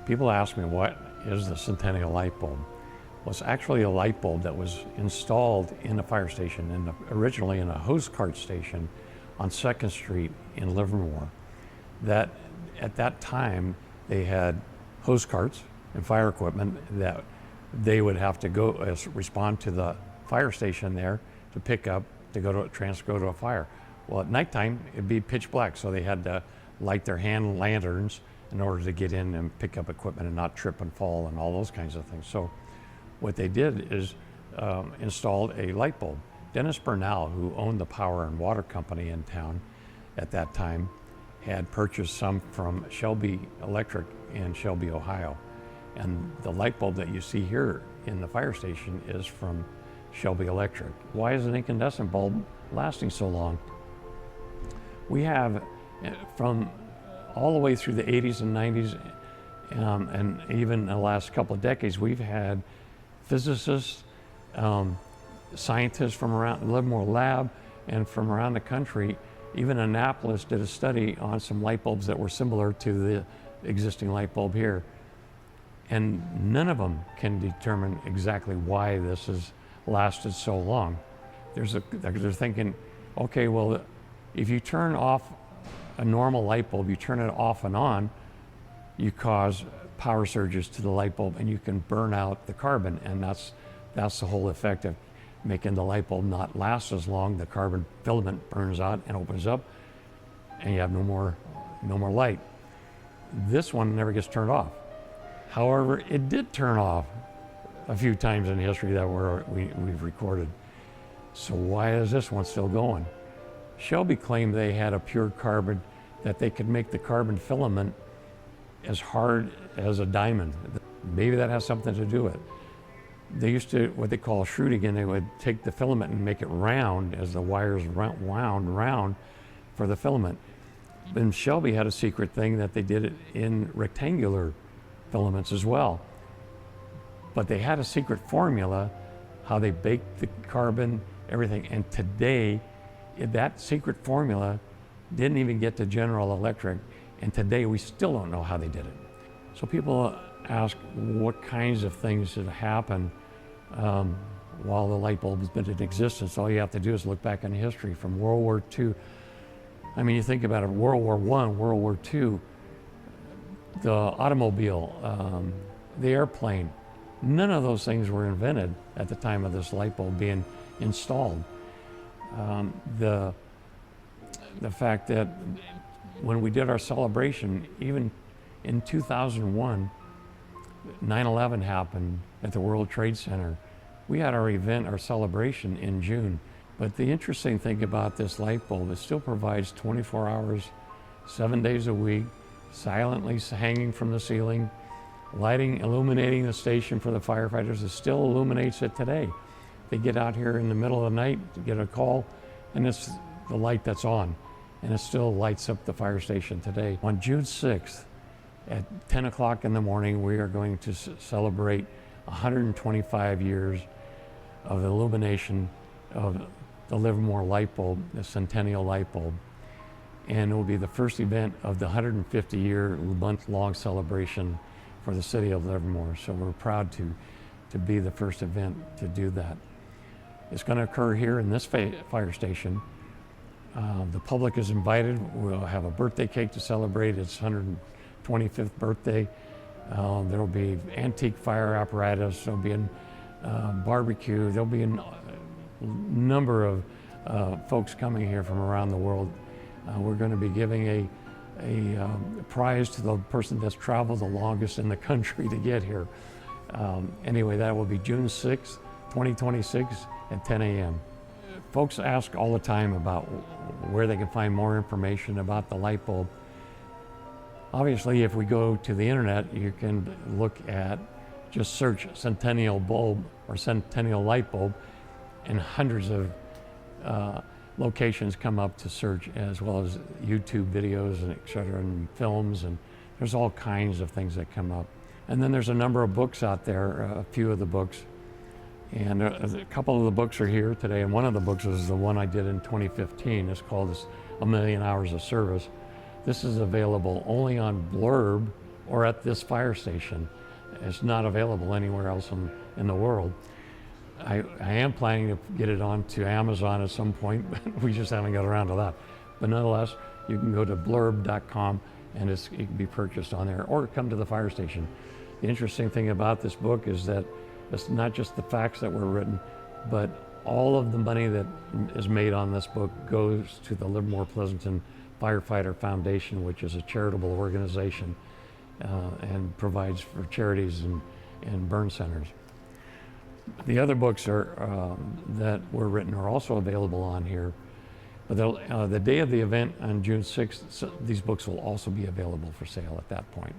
People ask me, what is the Centennial light bulb? Well, it's actually a light bulb that was installed in a fire station, originally in a hose cart station on 2nd Street in Livermore. That at that time, they had hose carts and fire equipment that they would have to go respond to the fire station there to pick up to go to a fire. Well, at nighttime it'd be pitch black, so they had to light their hand lanterns in order to get in and pick up equipment and not trip and fall and all those kinds of things. So what they did is installed a light bulb. Dennis Bernal, who owned the power and water company in town at that time, had purchased some from Shelby Electric in Shelby, Ohio. And the light bulb that you see here in the fire station is from Shelby Electric. Why is an incandescent bulb lasting so long? We have, from all the way through the 80s and 90s, and even the last couple of decades, we've had physicists, scientists from around the Livermore lab and from around the country. Even Annapolis did a study on some light bulbs that were similar to the existing light bulb here. And none of them can determine exactly why this has lasted so long. They're thinking, okay, well, if you turn off a normal light bulb, you turn it off and on, you cause power surges to the light bulb and you can burn out the carbon, and that's the whole effect of making the light bulb not last as long. The carbon filament burns out and opens up and you have no more light. This one never gets turned off. However, it did turn off a few times in history that we've recorded. So why is this one still going? Shelby claimed they had a pure carbon, that they could make the carbon filament as hard as a diamond. Maybe that has something to do with it. They used to, what they call shooting, and they would take the filament and make it round as the wires wound round for the filament. And Shelby had a secret thing that they did it in rectangular filaments as well. But they had a secret formula, how they baked the carbon, everything. And today, that secret formula didn't even get to General Electric. And today, we still don't know how they did it. So people ask what kinds of things have happened while the light bulb has been in existence. All you have to do is look back in history from World War II. I mean, you think about it, World War I, World War II, the automobile, the airplane, none of those things were invented at the time of this light bulb being installed. The fact that when we did our celebration, even in 2001, 9/11 happened at the World Trade Center. We had our event, our celebration in June. But the interesting thing about this light bulb, it still provides 24 hours, 7 days a week, silently hanging from the ceiling, illuminating the station for the firefighters. It still illuminates it today. They get out here in the middle of the night to get a call, and it's the light that's on, and it still lights up the fire station today. On June 6th, at 10 o'clock in the morning, we are going to celebrate 125 years of illumination of the Livermore light bulb, the Centennial light bulb. And it will be the first event of the 150-year month-long celebration for the city of Livermore. So we're proud to be the first event to do that. It's going to occur here in this fire station. The public is invited. We'll have a birthday cake to celebrate its 125th birthday. There will be antique fire apparatus. There'll be a barbecue. There'll be a number of folks coming here from around the world. We're going to be giving a prize to the person that's traveled the longest in the country to get here. Anyway, that will be June 6th, 2026 at 10 a.m. Folks ask all the time about where they can find more information about the light bulb. Obviously, if we go to the internet, you can look at, just search Centennial bulb or Centennial light bulb, and hundreds of locations come up to search, as well as YouTube videos and et cetera, and films, and there's all kinds of things that come up. And then there's a number of books out there, a few of the books, and a couple of the books are here today, and one of the books is the one I did in 2015. It's called A Million Hours of Service. This is available only on Blurb or at this fire station. It's not available anywhere else in the world. I am planning to get it onto Amazon at some point, but we just haven't got around to that. But nonetheless, you can go to blurb.com and it can be purchased on there, or come to the fire station. The interesting thing about this book is that it's not just the facts that were written, but all of the money that is made on this book goes to the Livermore Pleasanton Firefighter Foundation, which is a charitable organization and provides for charities and burn centers. The other books that were written are also available on here. But the day of the event on June 6th, these books will also be available for sale at that point.